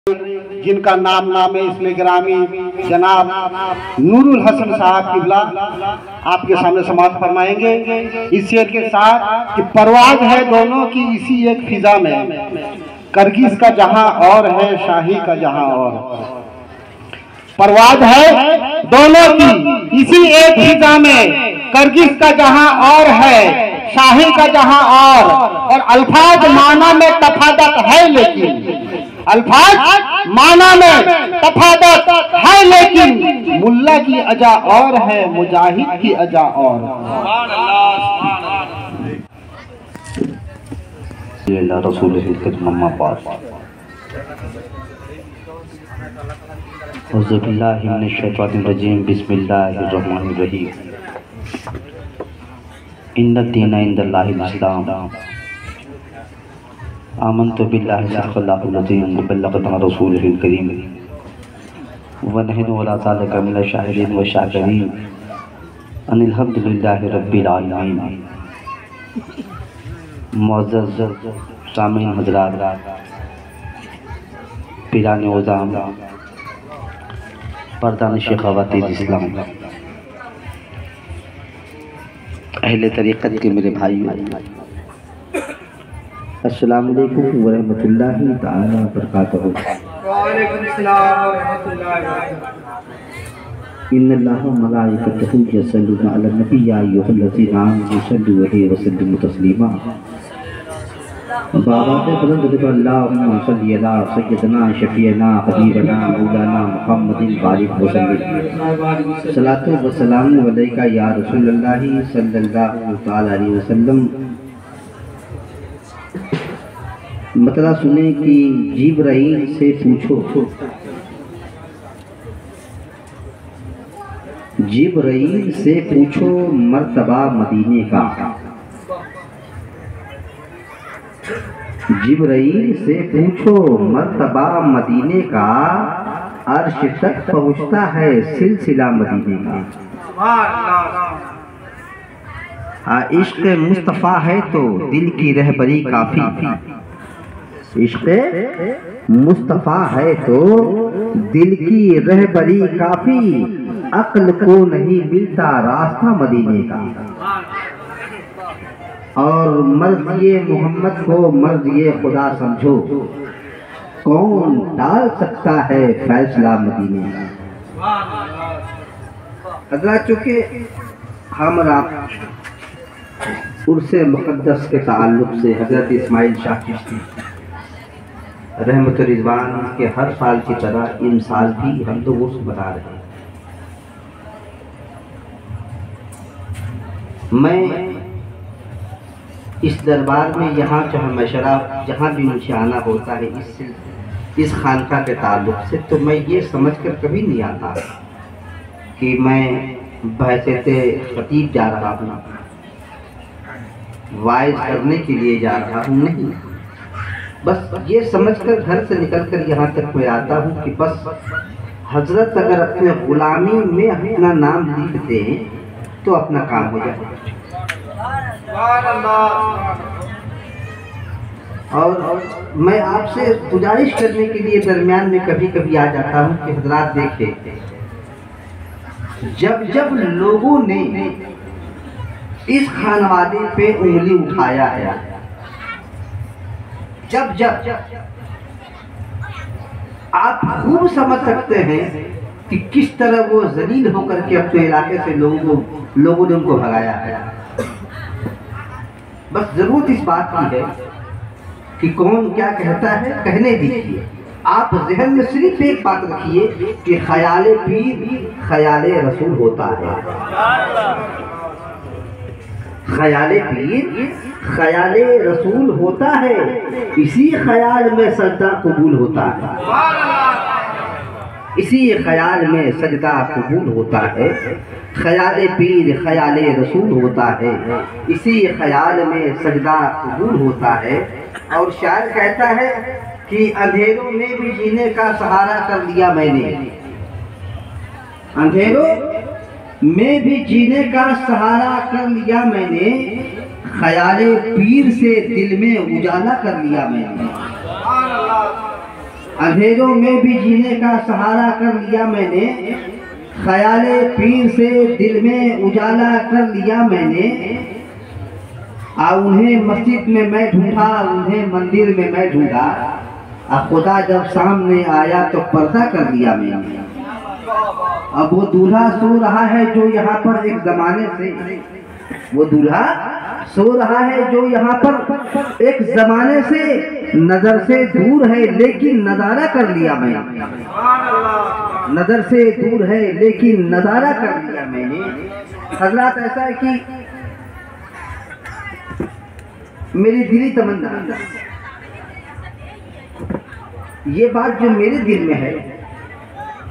जिनका नाम नाम है इसमें ग्रामी जनाब नूरुल हसन साहब किबला आपके सामने समाप्त फरमाएंगे इस शेर के साथ कि परवाज है दोनों की इसी एक फिजा में, करगिस का जहां और है शाही का जहां और। परवाज है दोनों की इसी एक फिजा में, करगिस का जहां और है शाही का जहां और अल्फाज माना में तफादत है लेकिन, अल्फाज माना में तफादत है लेकिन मुल्ला की अजा और है मुजाहिद की अजा और। रसूल बिस्मिल्लाहिर्रहमानिर्रहीम। इन्ना दीना इंदल्लाहिल इस्लाम आमन्तु बिल्लाहि सल्लल्लाहु अलैहि व बल्लगना रसूलुहुल करीम व नहनु अला ज़ालिका मिनश शाहिदीन व शाकिरीन अनिल हम्दुलिल्लाहि रब्बिल आलमीन। मुअज़्ज़ज़ सामीन हज़रात, पीरान उज़ाम, पर्दानिश ख़वातीन इस्लाम, अहले तरीक़त के मेरे भाइयों, अस्सलामु अलैकुम व रहमतुल्लाहि तआला व बरकातहू। वालेकुम अस्सलाम व रहमतुल्लाहि व बरकातहू। इन्नल्लाहा व मलाइकतहू यसल्लूना अलन नबी या अय्युहल्लज़ीना आमनू सल्लू अलैहि व सल्लिमू तस्लीमा। बाबात बुलंद अल्लाहुम्मा सल्ली अला सय्यदना शफीअना हबीबना मौलाना मुहम्मदिन बारिक वसल्लम। सलातो व सलामु अलैका या रसूलल्लाह सल्लल्लाहु तआला अलैहि वसल्लम। मतलब सुने कि जिब्राइल से पूछो, जिब्राइल से पूछो मर्तबा मदीने का, जिब्राइल से पूछो मर्तबा मदीने का, अर्श तक पहुँचता है सिलसिला मदीने का। इश्क मुस्तफ़ा है तो दिल की रहबरी काफ़ी, इश्क मुस्तफ़ा है तो दिल की रहबरी काफ़ी, अक्ल को नहीं मिलता रास्ता मदीने का। और मर्ज़िए मोहम्मद को मर्ज़िए खुदा समझो, कौन डाल सकता है फैसला मदीने का। हज़रात, चूँकि हम उर्से मुक़द्दस के ताल्लुक़ से हज़रत इस्माइल शाह चिश्ती रहमतुल रिज़वान के हर साल की तरह इन साल भी हम लोग उर्स बना रहे हैं। मैं इस दरबार में यहाँ जहाँ मशरा जहाँ भी मुझे आना होता है इस खानका के ताल्लुक़ से, तो मैं ये समझ कर कभी नहीं आता कि मैं बहसते ख़तीब जा रहा हूँ, वाइज करने के लिए जा रहा हूँ, नहीं। बस ये समझकर घर से निकलकर यहाँ तक मैं आता हूँ कि बस हजरत अगर अपने ग़ुलामी में अपना नाम लिख दें तो अपना काम हो जाए। और मैं आपसे गुजारिश करने के लिए दरमियान में कभी कभी आ जाता हूँ कि हजरात देखें, जब जब लोगों ने इस खानवादे पे उंगली उठाया है, जब जब आप खूब समझ सकते हैं कि किस तरह वो जलील होकर के अपने इलाके से लोगों ने उनको भगाया है। बस जरूरत इस बात की है कि कौन क्या कहता है कहने दीजिए। आप ज़हन में सिर्फ एक बात रखिए कि ख्याले पीर ख्याले रसूल होता है, ख्याले पीर ख्याले रसूल होता है, इसी ख्याल में सजदा कबूल होता है, इसी ख्याल में सजदा कबूल होता है। ख्याले पीर ख्याले रसूल होता है, इसी ख्याल में सजदा कबूल होता है। और शायर कहता है कि अंधेरों में भी जीने का सहारा कर लिया मैंने, अंधेरों में भी जीने का सहारा कर लिया मैंने, ख्याले पीर से दिल में उजाला कर लिया मैंने। अंधेरों में भी जीने का सहारा कर लिया मैंने, ख्याले पीर से दिल में उजाला कर लिया मैंने। उन्हें मस्जिद में मैं ढूंढा, उन्हें मंदिर में मैं ढूंढा, खुदा जब सामने आया तो पर्दा कर दिया मैंने। अब वो दूल्हा सो रहा है जो यहाँ पर एक जमाने से, वो दूल्हा सो रहा है जो यहाँ पर एक जमाने से नजर से दूर है, लेकिन नजारा कर लिया मैंने। नजर से दूर है लेकिन नजारा कर लिया मैंने। हजरत ऐसा है कि मेरी दिली तमन्ना, ये बात जो मेरे दिल में है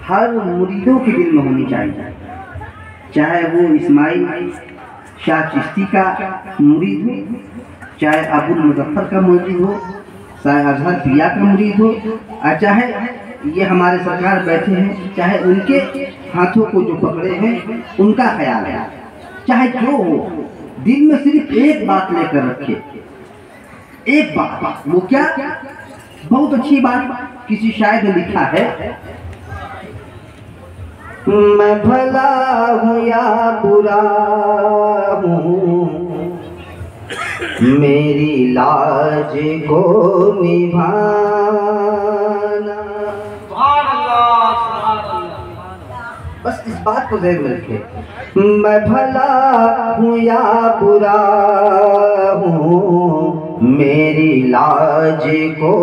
हर मुरीदों के दिल में होनी चाहिए, चाहे वो इस्माइल शाह चिश्ती का मुरीद हो, चाहे अबुल मुजफ्फर का मुरीद हो, चाहे अजहर पिया का मुरीद हो, और चाहे ये हमारे सरकार बैठे हैं, चाहे उनके हाथों को जो पकड़े हैं उनका ख्याल है, चाहे जो हो, दिल में सिर्फ एक बात लेकर रखे, एक बात। वो क्या? बहुत अच्छी बात किसी शायर ने लिखा है, मैं भला हूँ या बुरा हूँ, मेरी लाज को निभाना। बस इस बात को ध्यान में रखें, मैं भला हूँ या बुरा हूँ, मेरी लाज को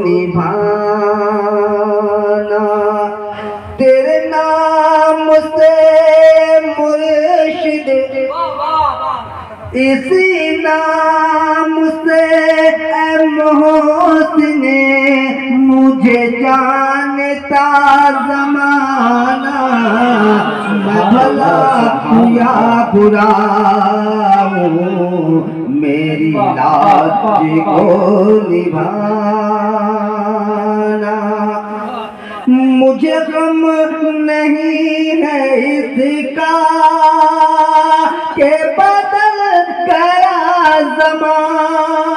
निभाना। तेरे नाम से मुर्शिद, इसी नाम से मोहसिने मुझे जानता ज़माना। मैं भला हूँ या बुरा हूँ, मेरी लाज को निभाना। मुझे गम नहीं है इसका के बदल गया ज़माना।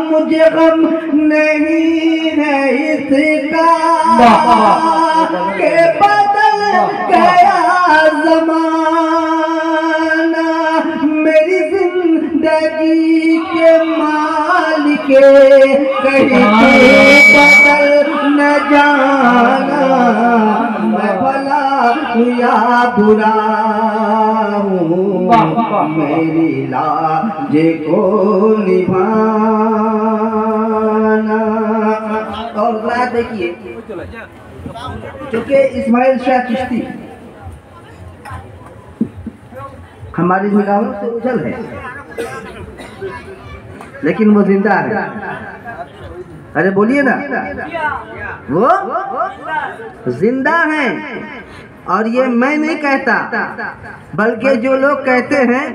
मुझे गम नहीं है इसका के बदल गया ज़माना। मेरी जिंदगी के मालिक कहीं बदल न जाना। मैं भला हूँ या बुरा हूँ, मेरी लाज को निभाना। और बात देखिए, चूंकि इस्माइल शाह चिश्ती हमारी निगाहों से उजल है, लेकिन वो जिंदा है। अरे बोलिए ना, वो जिंदा है। और ये मैं नहीं कहता, बल्कि जो लोग कहते हैं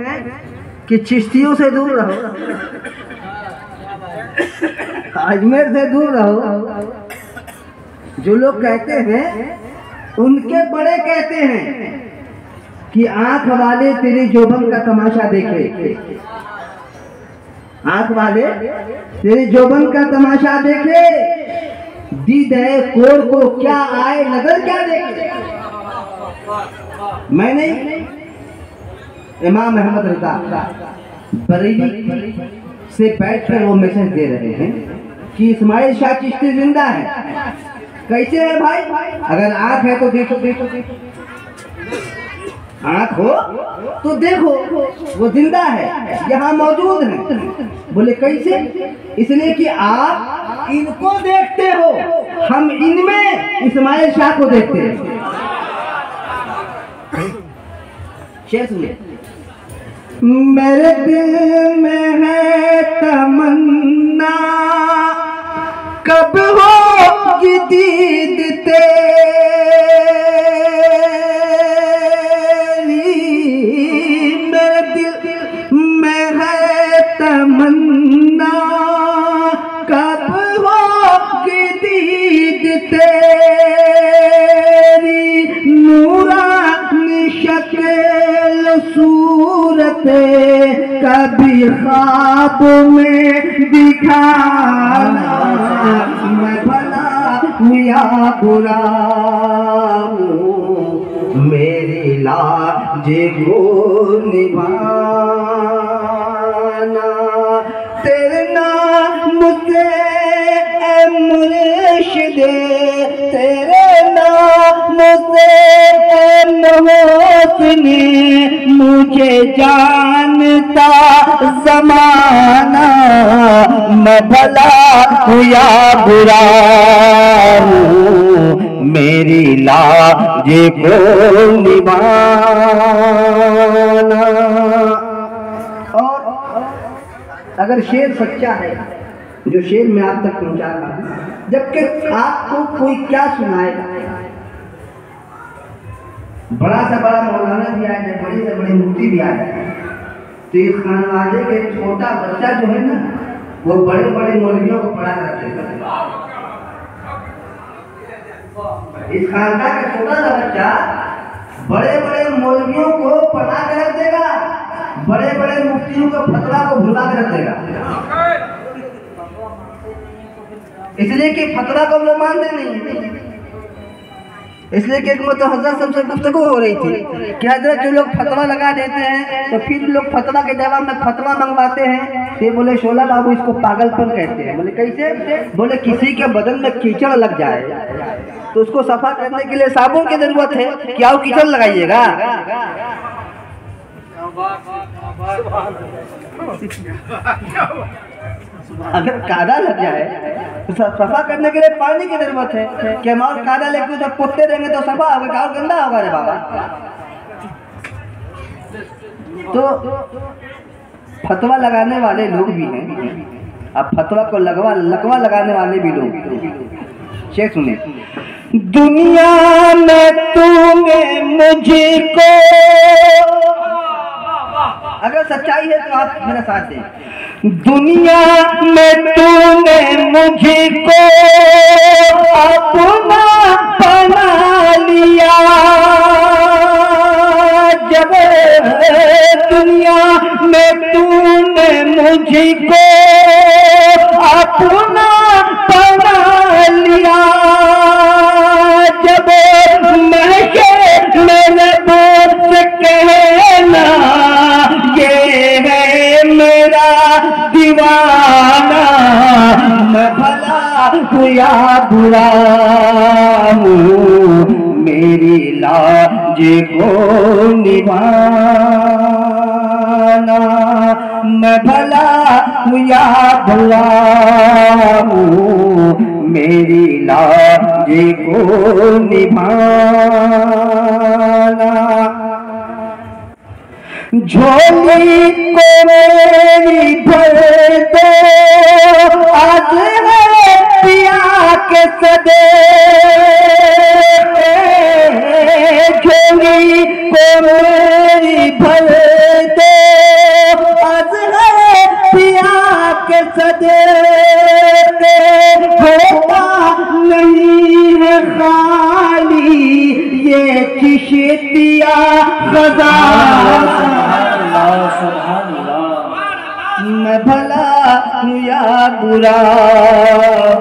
कि चिश्तियों से दूर रहो, अजमेर से दूर रहो, जो लोग कहते हैं उनके बड़े कहते हैं कि आंख वाले तेरी जोबन का तमाशा देखे, आंख वाले तेरी जोबन का तमाशा देखे, दीद है कोर को क्या आए नजर क्या देखे। मैं नहीं, इमाम अहमद रज़ा बरेली से बैठकर वो मैसेज दे रहे हैं कि इस्माइल शाह चिश्ती जिंदा है। कैसे है भाई? अगर आंख है तो देखो, देखो, देखो, आंख हो तो देखो, वो जिंदा है, यहाँ मौजूद है। बोले कैसे? इसलिए कि आप इनको देखते हो, हम इनमें इस्माइल शाह को देखते हैं। शेर सुनिए, मेरे दिल में है तमन्ना, कब होगी दीद तेरी। मेरे दिल में है तमन्ना, कब होगी दीद तेरी। नूरानी शक्ल सूरत कभी ख्वाब में दिखाना, मैं भला हूँ या बुरा हूँ, मेरी लाज को निभाना। तेरे नाम से ऐ मुर्शिदे, तेरे नाम से ऐ मोहसिने, मुझे जानता ज़माना, मैं भला हूँ या बुरा हूँ, मेरी लाज को निभाना। और अगर शेर सच्चा है, जो शेर मैं आप तक पहुंचा रहा हूं, जबकि आपको कोई क्या सुनाएगा। बड़ा सा बड़ा मौलाना भी आ जाए, बड़ी से बड़ी मुफ्ती भी आ जाए, तो इस खानवाले के छोटा बच्चा जो है ना, वो बड़े बड़े मौलवियों को पढ़ा करते हैं। इस खानका का छोटा सा बच्चा बड़े बड़े मौलवियों को पढ़ा कर रख देगा, बड़े बड़े मुफ्तियों को फतवा को भुला कर रख देगा। इसलिए कि फतवा को लोग मानते नहीं। इसलिए कि तो हजरत सबसे गुफ्तगू हो रही थी कि हजरत जो लोग फतवा लगा देते हैं तो फिर लोग फतवा के जवाब में फतवा मंगवाते हैं। तो बोले शोला बाबू इसको पागलपन कहते हैं। बोले कैसे? बोले किसी के बदन में कीचड़ लग जाए तो उसको सफा करने के लिए साबुन की जरूरत है, क्या वो कीचड़ लगाइएगा? अगर कादा लग जाए तो सफा करने के लिए पानी की जरूरत है कि हम और कादा लेके जब पोतते रहेंगे तो सफा होगा, और गंदा होगा रे बाबा। तो फतवा लगाने वाले लोग भी हैं, अब फतवा को लकवा लगाने वाले भी लोग। शेख सुने, दुनिया में तूने मुझको, अगर सच्चाई है तो आप मेरा साथ दें। दुनिया में तूने मुझको अपना बना लिया, जब दुनिया में तूने मुझको अपना बना लिया, जब मैंने दोस्त कहना ये है मेरा दीवाना, मैं भला हूँ या बुरा हूँ, मेरी लाज को निभाना, मैं भला हूँ या बुरा हूँ, मेरी लाज को निभाना। झोली को मेरी भर दो, आज है पिया के सदे, झोली को मेरी भर दो, आज है पिया के सदे, होता नहीं है खाली ये चिश्तिया खजाना, मैं भला हूँ या बुरा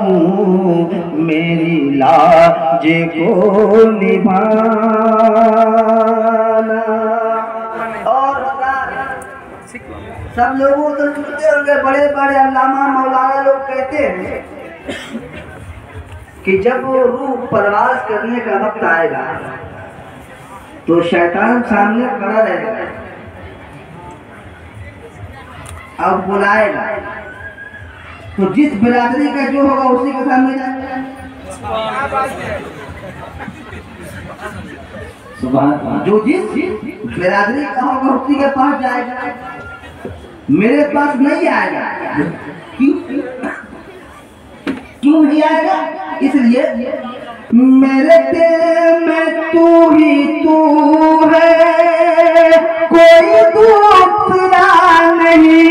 हूँ, मेरी लाज को निभाना। और सब लोगों तो सुनते होंगे, बड़े बड़े अल्लामा मौलाना लोग कहते हैं कि जब रूह परवाज करने का वक्त आएगा तो शैतान सामने खड़ा रहेगा, अब बुलाएगा तो जिस बिरादरी का जो होगा उसी के सामने जाएगा। जो जिस बिरादरी का होगा उसी के पास जाएगा, मेरे पास नहीं आएगा। क्यों नहीं आएगा? इसलिए मेरे दिल में तू ही तू है, कोई दूसरा नहीं।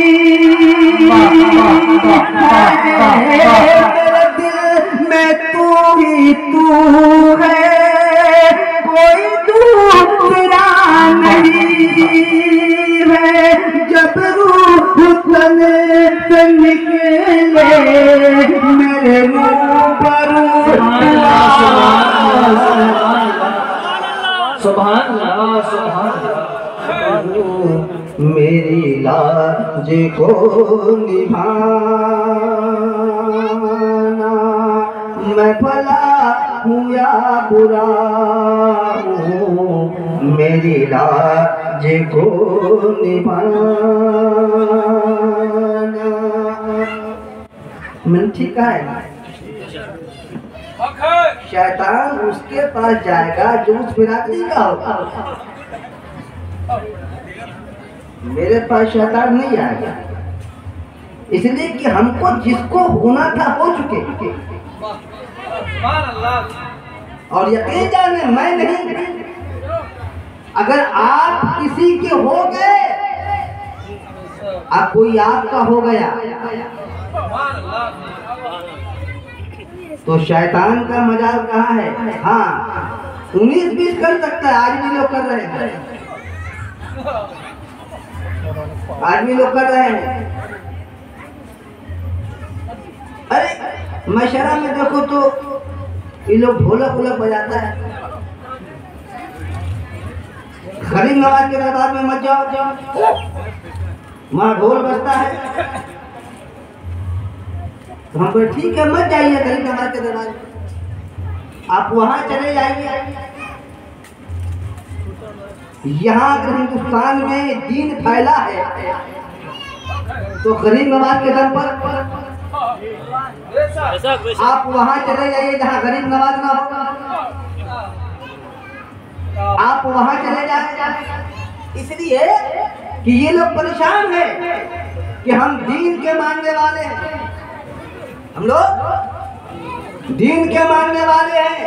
मेरे दिल में तू ही तू है, कोई दूसरा नहीं। सुभान अल्लाह सुभान अल्लाह। मेरी लाज को निभाना, मैं भला हूँ या बुरा हूँ, मेरी लाज को निभाना। मैंने ठीक है, शैतान उसके पास जाएगा जो उस बिरादरी का होगा। मेरे पास शैतान नहीं आएगा, इसलिए कि हमको जिसको होना था हो चुके। और यकीन जाने मैं नहीं, अगर आप किसी के हो गए, अब कोई आपका हो गया, तो शैतान का मजाल कहाँ है? हाँ 19-20 कर सकता है, आज भी लोग कर रहे हैं, आज भी लोग कर रहे हैं। अरे मशरा में देखो तो ये लोग ढोलक वोलक बजाता है। गरीब नवाज के दरबार में मत जाओ, वहाँ ढोल बजता है, तो हम बोले ठीक है मत जाइए गरीब नवाज के दरबार, आप वहाँ चले जाइए। यहाँ अगर हिंदुस्तान में दीन फैला है तो गरीब नवाज के दम पर आप वहाँ चले जाइए जहाँ गरीब नवाज ना हो, आप वहाँ चले जाइए। इसलिए कि ये लोग परेशान हैं कि हम दीन के मानने वाले हैं, हम लोग दीन के मानने वाले हैं।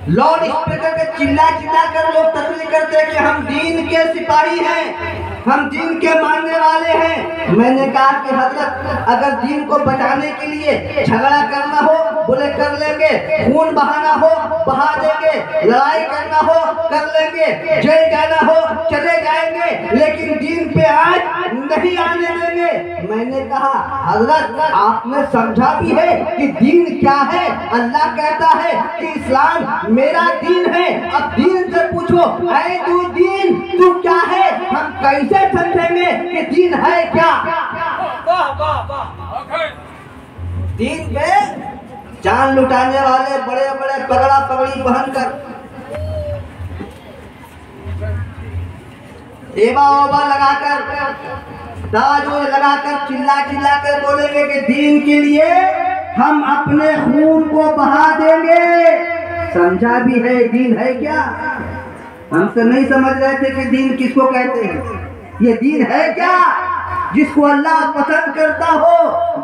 लाउड स्पीकर के चिल्ला चिल्ला कर लोग तस्वीर करते हैं कि हम दीन के सिपाही हैं, हम दीन के मानने वाले हैं। मैंने कहा कि हजरत अगर दीन को बचाने के लिए झगड़ा करना हो बोले कर लेंगे, खून बहाना हो बहा देंगे, लड़ाई करना हो कर लेंगे, जेल जाना हो चले जाएंगे, लेकिन दीन पे आज नहीं आने देंगे। मैंने कहा हजरत आपने समझा भी है कि दीन क्या है? अल्लाह कहता है कि इस्लाम मेरा दीन है। अब दीन से पूछो है तू दीन तू क्या है, हम कैसे समझेंगे कि दीन है क्या? दीन पे जान लुटाने वाले बड़े बड़े पगड़ा पगड़ी पहनकर एबा ओबा लगाकर दाज लगाकर चिल्ला चिल्ला कर बोलेंगे कि दीन के लिए हम अपने खून को बहा देंगे। समझा भी है दीन है क्या? हम तो नहीं समझ रहे थे कि दीन किसको कहते हैं। ये दीन है क्या जिसको अल्लाह पसंद करता हो?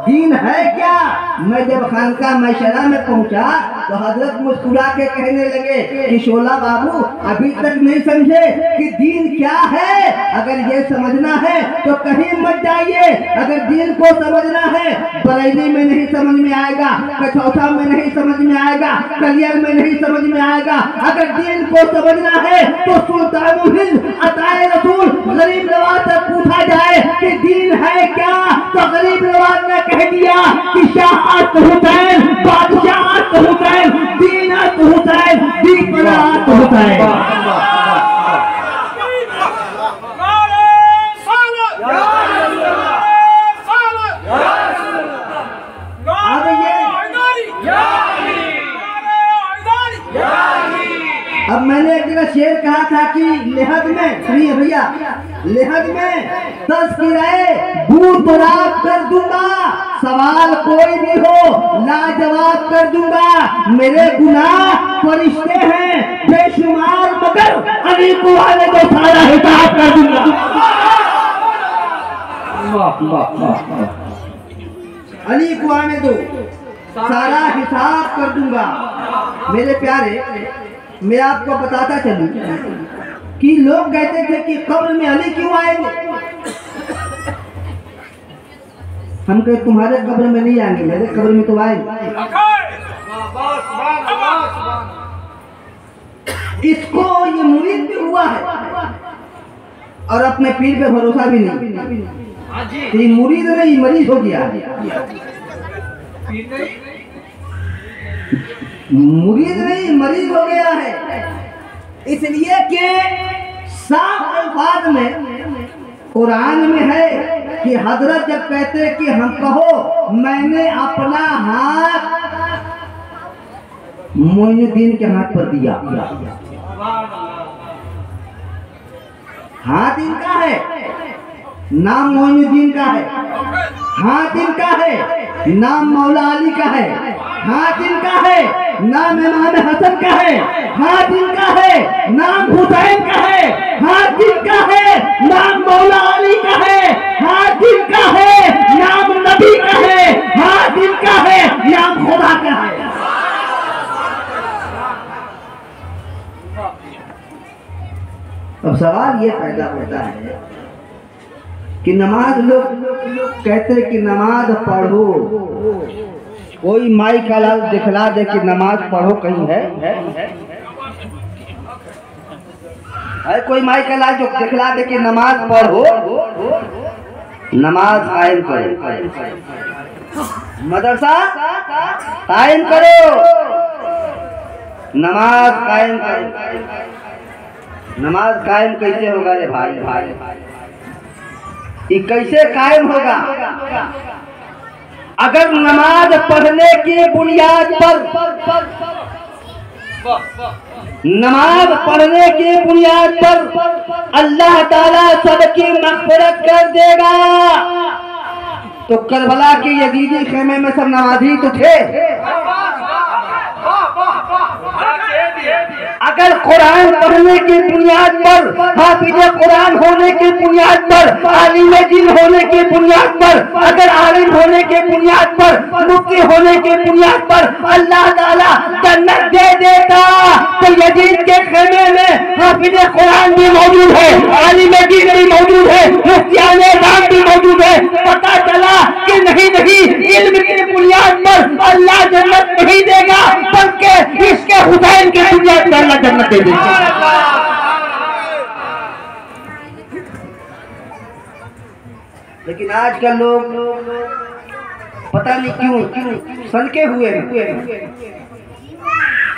दीन है क्या? मैं जब खानका मैशरा में पहुंचा तो हजरत मुस्कुरा के कहने लगे कि शोला बाबू अभी तक नहीं समझे कि दीन क्या है। अगर ये समझना है तो कहीं मत जाइए। अगर दीन को समझना है बरेली में नहीं समझ में आएगा, कचौथा में नहीं समझ में आएगा, कलियर में नहीं समझ में आएगा। अगर दीन को समझना है तो सुल्तानुल हिंद अताए रसूल गरीब नवाज से पूछा जाए कि दीन है क्या, तो गरीब नवाज ने कह दिया कि शाहत हुसैन, बादशाहत हुसैन, दीनत हुसैन, दीपनात हुसैन। अब मैंने एक जगह शेर कहा था कि लेहद में सुनिए भैया, लेहद में 10 किराए दूर दराज कर दूंगा, सवाल कोई भी हो लाजवाब कर दूंगा। मेरे गुनाह फरिश्ते हैं बेशुमार मगर अली को आने दो सारा हिसाब कर दूंगा। अली को आने दो सारा हिसाब कर दूंगा। मेरे प्यारे मैं आपको बताता चलूं कि लोग कहते थे कि कब्र में अली क्यों आएंगे। हम कहे तुम्हारे कब्र में नहीं आएंगे, मेरे कब्र में तो आएंगे। इसको ये मुरीद भी हुआ है और अपने पीर पे भरोसा भी नहीं। ये मुरीद नहीं मरीज हो गया, मुरीद नहीं मरीज हो गया है। इसलिए कि साफ अल्फाज में कुरान में है कि हजरत जब कहते कि हम कहो मैंने अपना हाथ मोइनुद्दीन के हाथ पर दिया, हाथ इनका है, नाम मोइनुद्दीन का है, हाथ इनका है, नाम मौला अली का है, हाथ इनका है, नाम इमाम हसन का है, हाथ इनका है, नाम हुसैन का है, हाथ इनका है, नाम मौला अली का है, हाथ इनका है, नाम नबी का है, हाथ इनका है, नाम खुदा का है। अब सवाल ये पैदा होता है कि नमाज लोग कहते हैं कि नमाज पढ़ो, कोई माई का लाल दिखला दे कि नमाज पढ़ो, कहीं है कोई माई का लाल जो दिखला दे कि नमाज पढ़ो, नमाज कायम करो, मदरसा कायम करो, नमाज कायम करो। नमाज कायम कैसे होगा रे भाई? ये कैसे कायम होगा? अगर नमाज पढ़ने की बुनियाद पर, नमाज पढ़ने की बुनियाद पर अल्लाह ताला सबकी मग़फ़िरत कर देगा, तो करबला के यजीदी खेमे में सब नमाजी तो थे। अगर कुरान पढ़ने की बुनियाद पर, हाफिज कुरान होने की बुनियाद पर, आलिम दीन होने की बुनियाद पर, अगर आलिम होने के बुनियाद पर, मुफ्ती होने की बुनियाद पर अल्लाह ताला जन्नत दे देता, तो यजीद के खेमे में हाफिज कुरान भी मौजूद है, आलिम दीन भी मौजूद है, मुफ्तियान इस्लाम भी मौजूद है। पता चला कि नहीं इल्म की बुनियाद पर अल्लाह जन्नत नहीं देगा, बल्कि इसके हुसैन की बुनियाद पर अल्लाह जन्नत दे देगा। लेकिन आजकल लोग पता नहीं क्यों सनके हुए हैं।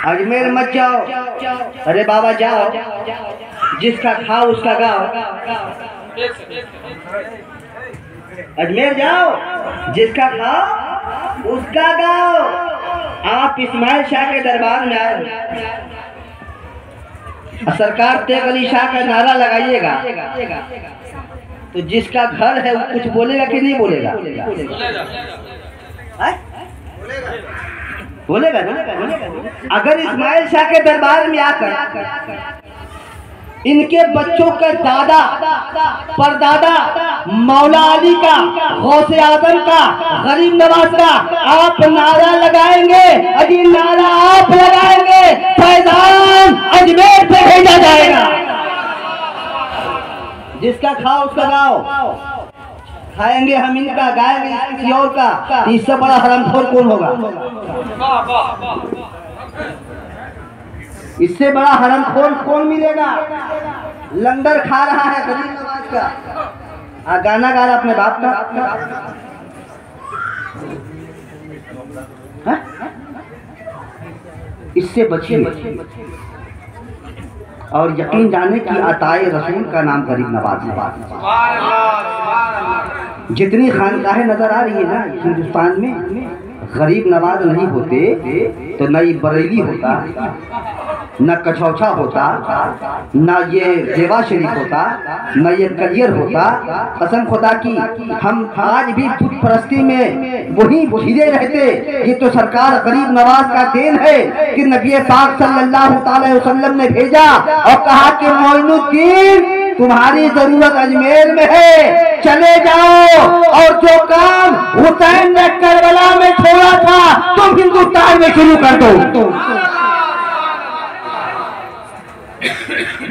अजमेर मत जाओ, अरे बाबा जाओ, जिसका खाओ उसका गाओ। अजमेर जाओ, जिसका खाओ उसका गाओ। आप इस्माइल शाह के दरबार में आए, सरकार तेग अली शाह का नारा लगाइएगा, तो जिसका घर है वो कुछ बोलेगा कि नहीं बोलेगा? बोलेगा ना। अगर इस्माइल शाह के दरबार में आकर इनके बच्चों का दादा परदादा मौला अली का, गौसे आजम का, गरीब नवाज का आप नारा लगाएंगे, अजी नारा आप लगाएंगे, फैजान अजमेर से भेजा जाएगा। जिसका खाओ उसका गाओ। खाएंगे हम इनका, गाएंगे किसी और का, इससे बड़ा हरामखोर कौन होगा? इससे बड़ा हरामखोर कौन मिलेगा? लंगर खा रहा है गरीब नवाज का, गाना गा रहा अपने बाप का। इससे बचिए और यकीन जाने की अताए रसूल का नाम गरीब नवाज है। जितनी खानकाहें नजर आ रही है ना हिंदुस्तान में, गरीब नवाज नहीं होते तो न ये बरेली होता, न कछौछा होता, न ये देवा शरीफ होता, न ये कलियर होता। कसम खुदा की हम आज भी बुत परस्ती में वही घिरे रहते। ये तो सरकार गरीब नवाज का देन है कि नबी पाक सल्लल्लाहु अलैहि वसल्लम ने भेजा और कहा कि मोइनुद्दीन तुम्हारी जरूरत अजमेर में है, चले जाओ और जो काम हुसैन ने करबला में छोड़ा था तुम हिंदुस्तान में शुरू कर दो।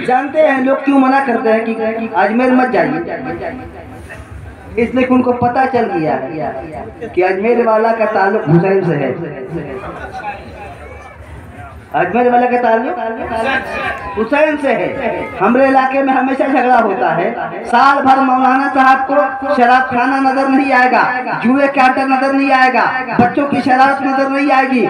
जानते हैं लोग क्यों मना करते हैं कि अजमेर मत जाइए? इसलिए उनको पता चल गया कि अजमेर वाला का ताल्लुक हुसैन से है। अजमेर वाले का ताल्लुक हुसैन से है। हमारे इलाके में हमेशा झगड़ा होता है। साल भर मौलाना साहब को शराब खाना नजर नहीं आएगा, जुए के अड्डा नजर नहीं आएगा, बच्चों की शरारत नजर नहीं आएगी,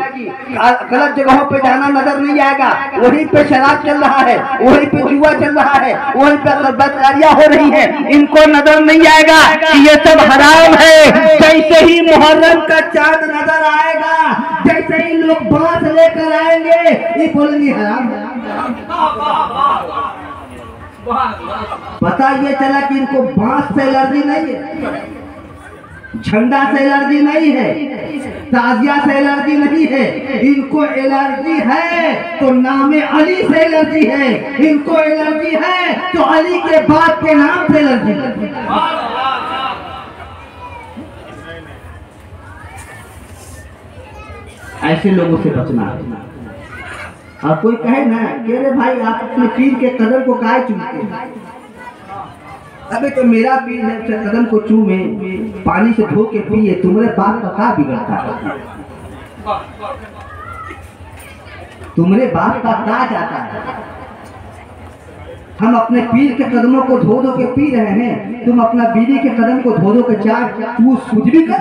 गलत जगहों पे जाना नजर नहीं आएगा। वहीं पे शराब चल रहा है, वहीं पे जुआ चल रहा है, वहीं पे बदकारियां हो रही है। इनको नजर नहीं आएगा कि ये सब हराम है। जैसे ही मुहर्रम का चांद नजर आएगा, जैसे ही लोग बांस लेकर आएंगे, ये बोलेंगे हराम है। पता ये चला कि इनको बांस से एलर्जी नहीं है, झंडा से एलर्जी नहीं है, ताजिया से एलर्जी नहीं है। इनको एलर्जी है तो नाम अली से एलर्जी है। इनको एलर्जी है तो अली के बाप के नाम से एलर्जी है। ऐसे लोगों से बचना है। और कोई कहे ना कि अरे भाई आप अपने पीर के कदम को काहे चूमते हैं? अबे तो मेरा पीर है, उसके कदम को चूमे, पानी से धो के पिए, तुम्हारे बाप का क्या बिगड़ता है? तुम्हारे बाप का क्या जाता है? हम अपने पीर के कदमों को धो धो के पी रहे हैं, तुम अपना बीवी के कदम को धो धो के चार तू सूझ भी कर।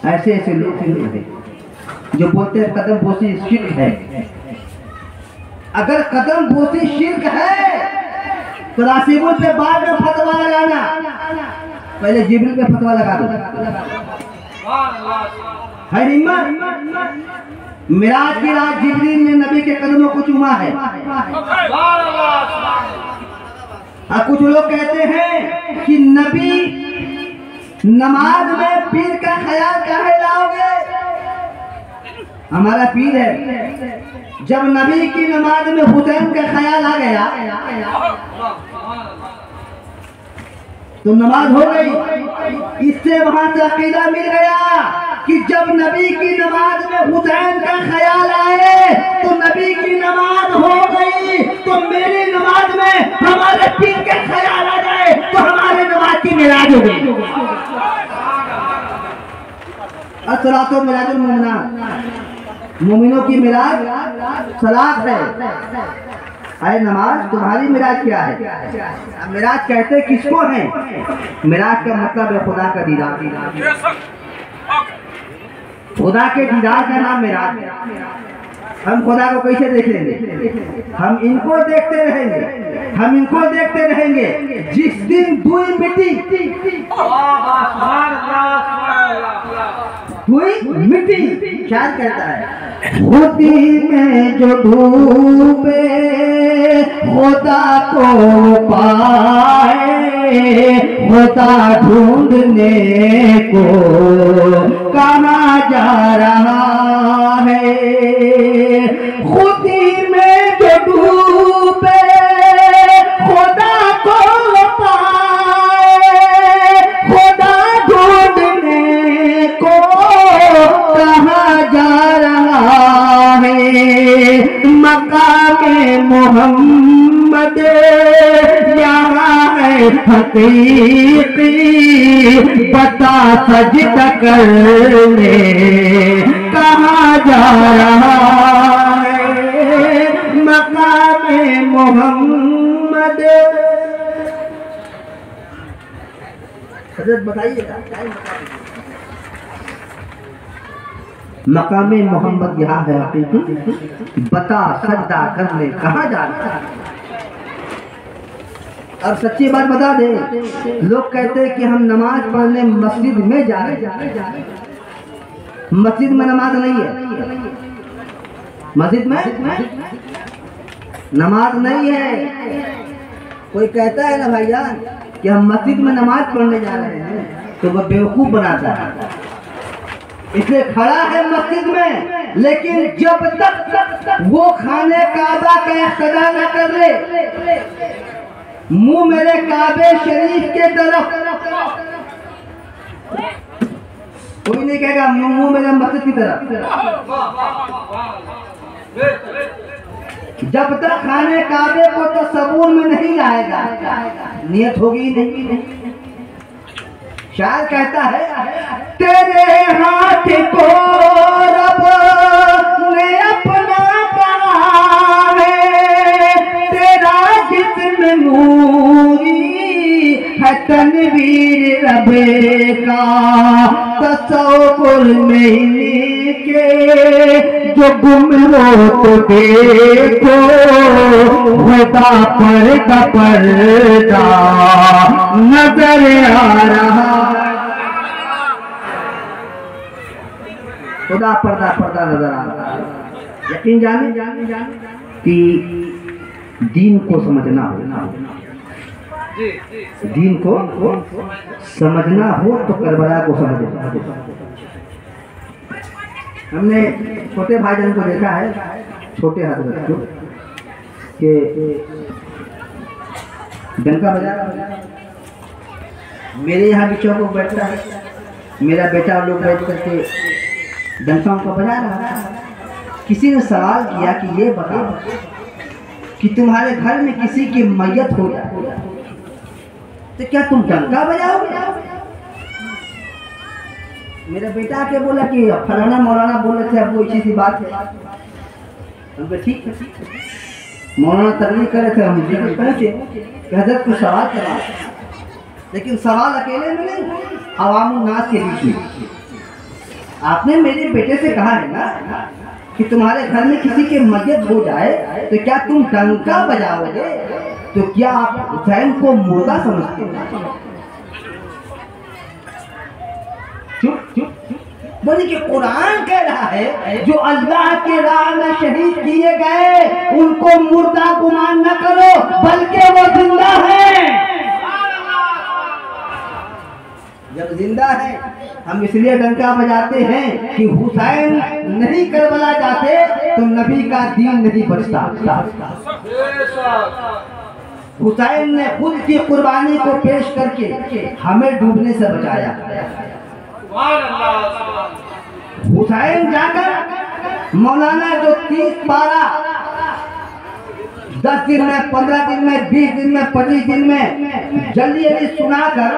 ऐसे ऐसे लोग हैं जो बोलते हैं कदम बोसी शिर्क है। अगर कदम बोसी शिर्क है तो राशिबुल पे बाद में फतवा लगाना, पहले जिब्रील पे फतवा लगा दो। है हिम्मत। मिराज की रात जिब्रील ने नबी के कदमों को चूमा है। और कुछ लोग कहते हैं कि नबी नमाज में पीर का ख्याल काहे लाओगे? हमारा पीर है। जब नबी की नमाज में हुसैन का ख्याल आ गया तो नमाज हो गई। इससे वहां से अकीदा मिल गया कि जब नबी की नमाज में हुसैन का ख्याल आए तो नबी की नमाज हो गई। तो मेरी नमाज में हमारे पीर के ख्याल आ जाए तो हमारे नमाज की मिलाद हो गई। अस्सलातो मिलादुल मोमिनात, मोमिनों की मिलाद सलात है। अरे नमाज तुम्हारी मिराज क्या है? मिराज कहते किसको है? मिराज का मतलब है खुदा का दीदार। खुदा के दीदार का नाम मिराज है। हम खुदा को कैसे देख लेंगे? हम इनको देखते रहेंगे, हम इनको देखते रहेंगे। जिस दिन दुई मिट्टी क्या कहता है? खुदी में जो डूबे खुदा को पाए, खुदा ढूंढने को कहाँ जा रहा है? खुदी में जो डूबे खुदा को पाए, खुदा ढूंढने को कहाँ जा रहा है? मकामे मोहम्मद यहाँ है हकीकी, बता सजदा करने कहाँ जा रहा है? मकामे मोहम्मद। हज़रत बताइएगा मकामे मोहम्मद यहाँ है हकीकी, बता सजदा करने कहाँ जा रहा है? अब सच्ची बात बता दे, लोग कहते हैं कि हम नमाज पढ़ने मस्जिद में जा रहे हैं। मस्जिद में नमाज नहीं है। मस्जिद में नमाज नहीं है। कोई कहता है ना भाईजान कि हम मस्जिद में नमाज पढ़ने जा रहे हैं तो वह बेवकूफ बनाता है। इसलिए खड़ा है मस्जिद में, लेकिन जब तक वो खाने काबा का इख्तियार न कर ले, मुंह मेरे काबे शरीफ के तरफ, कोई नहीं कहेगा मुंह मेरे मस्जिद की तरफ। जब तक खाने काबे को तो सबूर में नहीं लाएगा, नियत होगी नहीं। शायर कहता है तेरे हाथ को तसव्वुर नहीं के जो गुम हो तो देखो खुदा पर्दा पर्दा नजर आ रहा, खुदा पर्दा पर्दा नजर आ रहा है। यकीन जाने कि दीन को समझना हो, दीन को समझना हो तो करबला को समझना। हमने छोटे भाईजान को देखा है, छोटे हजरत को, कि डंका बजा मेरे यहाँ बिचौं को बैठता है, मेरा बेटा लोग बैठ करके डंका को बजा रहा है। किसी ने सवाल किया कि ये बताओ कि तुम्हारे घर में किसी की मैयत हो जाए तो क्या तुम डंका बजाओगे? मेरा बेटा आके बोला कि फलाना मौलाना बोल रहे थे, अब वो इसी सी बात है। हमको ठीक है, मौलाना तकलीफ कर रहे थे, हम जिक्र पहुंचे कि हजरत को सवाल करा, लेकिन सवाल अकेले में नहीं, अवाम नास के बीच में। आपने मेरे बेटे से कहा है ना कि तुम्हारे घर में किसी के मैयत हो जाए तो क्या तुम डंका बजाओगे? तो क्या आप हुसैन को मुर्दा समझते हो? चुप चुप बोले कि कुरान कह रहा है जो अल्लाह के राह में शहीद किए गए उनको मुर्दा गुमान न करो, बल्कि वो जिंदा है। जब जिंदा है हम इसलिए डंका बजाते हैं कि हुसैन नहीं करबला जाते तो नबी का दीन नहीं बचता। हुसैन ने खुद की कुर्बानी को पेश करके हमें डूबने से बचाया। हुसैन जाकर मौलाना जो 30 पारा 10 दिन में, 15 दिन में, 20 दिन में, 25 दिन में जल्दी जल्दी सुनाकर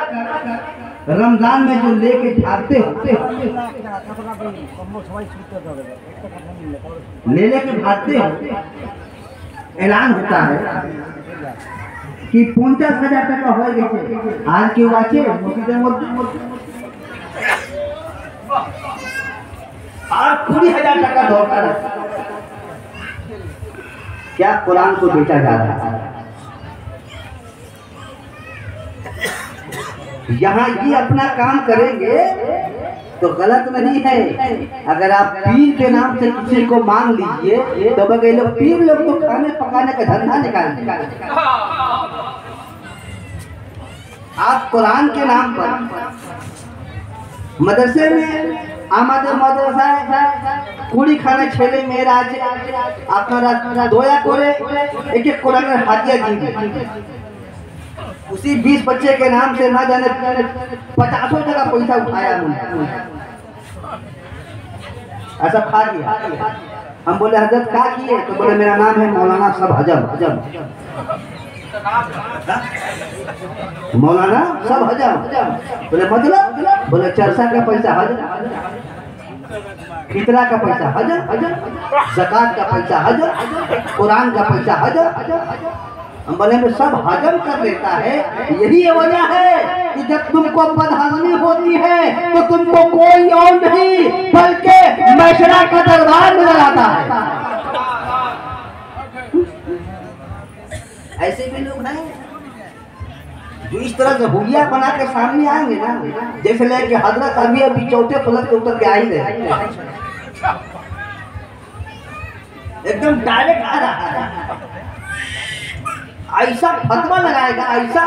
रमजान में जो लेके भागते होते ले लेके भागते हो, ऐलान होता है कि 50,000 টাকা হয়ে গেছে, আর কেউ আছে মসজিদের মধ্যে? আর 20,000 টাকা দরকার है। क्या कुरान को बेचा जा रहा है? यहाँ ये अपना काम करेंगे तो गलत नहीं है। अगर आप पीर के नाम से किसी को मांग लीजिए तो बगैर लोग पीर लोग तो खाने पकाने का धंधा निकाल। आप कुरान के नाम पर मदरसे में आमादे मदरसा कुड़ी खाना छेले मेरा अपना दोया करे एक एक कुरान हाजिया दी, उसी 20 बच्चे के नाम से ना जाने 50 जगह पैसा उठाया ऐसा खा लिया। हम बोले हजरत क्या किए? तो बोले मेरा नाम है मौलाना सब हजम। मौलाना सब हजम बोले मतलब? बोले चरसा का पैसा हजम, फितरा का पैसा हजम, ज़कात का पैसा हजम, कुरान का पैसा हजम। हम बोले में सब हजम कर लेता है। यही वजह है कि जब तुमको बदहजमी होती है तो तुमको कोई और नहीं बल्कि मैशरा का दरबार नजर आता है। ऐसे भी लोग हैं जो इस तरह से हुलिया बना के सामने आएंगे ना, जैसे लेके हजरत अभी चौथे फ्लोर के उतर के आ ही रहे, एकदम डायरेक्ट आ रहा है। ऐसा फतवा लगाएगा, ऐसा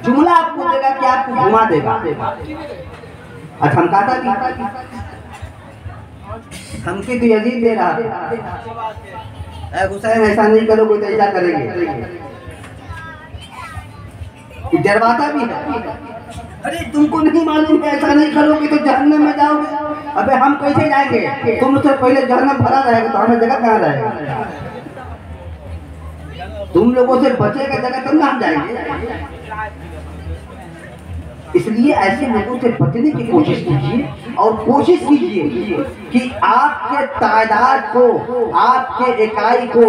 जुमला आपको देगा कि आपको घुमा देगा। अच्छा हम कहता कि हमके तो यजीद दे रहा है, हुसैन ऐसा नहीं करोगे तो ऐसा करेंगे, डरवाता भी है। अरे तुमको नहीं मालूम है ऐसा नहीं करोगे तो जहन्नम में जाओगे। अबे हम कैसे जाएंगे? तुम उससे पहले जहन्नम भरा रहेगा तो हमें जगह कहाँ रहेगा? तुम लोगों से बचेगा जगह तब ना हम जाएंगे। इसलिए ऐसे लोगों से बचने की कोशिश कीजिए और कोशिश कीजिए कि आपके तादाद को, आपके इकाई को,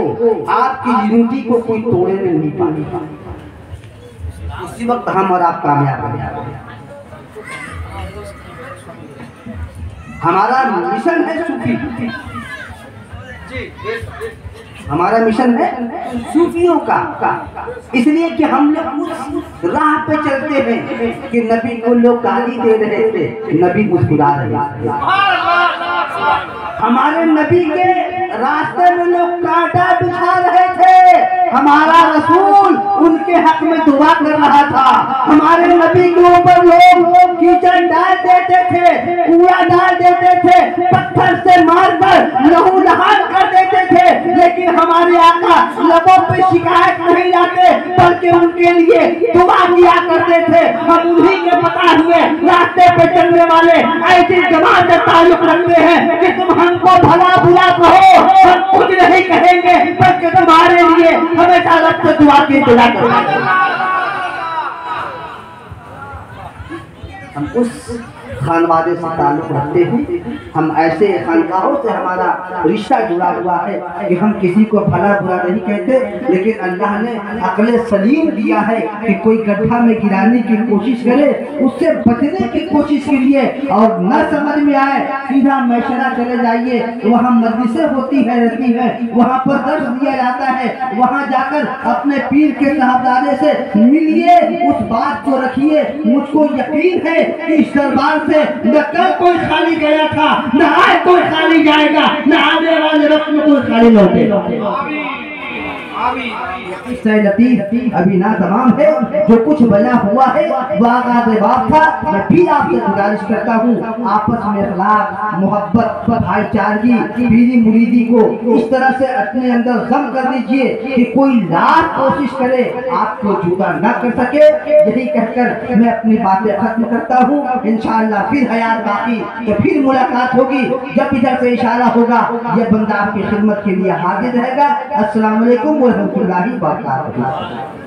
आपकी यूनिटी को कोई तोड़े नहीं पाएगा। उसी वक्त हम और आप कामयाब हो जाएंगे। हमारा मिशन है सूफी, हमारा मिशन है सूफियों का, इसलिए कि हम लोग उस राह पे चलते हैं कि नबी को लोग गाली दे रहे थे, नबी मुस्कुरा रहे थे। हमारे नबी के रास्ते में लोग कांटा बिछा रहे थे, हमारा रसूल उनके हक में दुआ कर रहा था। हमारे नबी के ऊपर लोग कीचड़ डाल देते थे, कूड़ा डाल देते थे, पत्थर से मारकर लहू लहान कर देते थे, लेकिन हमारे आका लबों पे शिकायत नहीं लाते, बल्कि उनके लिए दुआ किया करते थे। हम उन्हीं के पता हुए रास्ते पे चलने वाले ऐसी जमात से ताल्लुक रखते हैं कि तुम हमको भला बुरा कहो, हम कुछ नहीं कहेंगे, बल्कि तुम्हारे लिए हमेशा रब से दुआ की दुआ करेंगे। हम उस खानवादे से ताल्लुक रखते हैं, हम ऐसे खानकाहों से हमारा रिश्ता जुड़ा हुआ है कि हम किसी को भला बुरा नहीं कहते, लेकिन अल्लाह ने अक्ल सलीम दिया है कि कोई गड्ढा में गिराने की कोशिश करे, उससे बचने की कोशिश कीजिए, और न समझ में आए सीधा मैशरा चले जाइए, वहाँ मजलिसें होती है रहती है, वहाँ पर दर्श दिया जाता है, वहाँ जाकर अपने पीर के साहबजादे से मिलिए, उस बात को रखिए। मुझको यकीन है कि इस दरबार से न कल कोई खाली गया था, न आज कोई खाली जाएगा, न आने वाले वक्त में कोई खाली लौटेगा। लतीफ अभी ना तमाम है, जो कुछ बना हुआ है वह आगाज़ बात था। मैं भी आपसे गुजारिश करता हूँ, आपस में अखलाक, मोहब्बत, भाईचारगी, पीरी मुरीदी को इस तरह से अपने अंदर जम कर लीजिए कि कोई लाख कोशिश करे आपको जुदा न कर सके। यही कहकर मैं अपनी बातें खत्म करता हूँ। इंशाअल्लाह फिर हयात बाकी तो फिर मुलाकात होगी, जब इधर से इशारा होगा यह बंदा आपकी खिदमत के लिए हाजिर रहेगा। अस्सलाम वालेकुम व रहमतुल्लाहि व बरकातहू।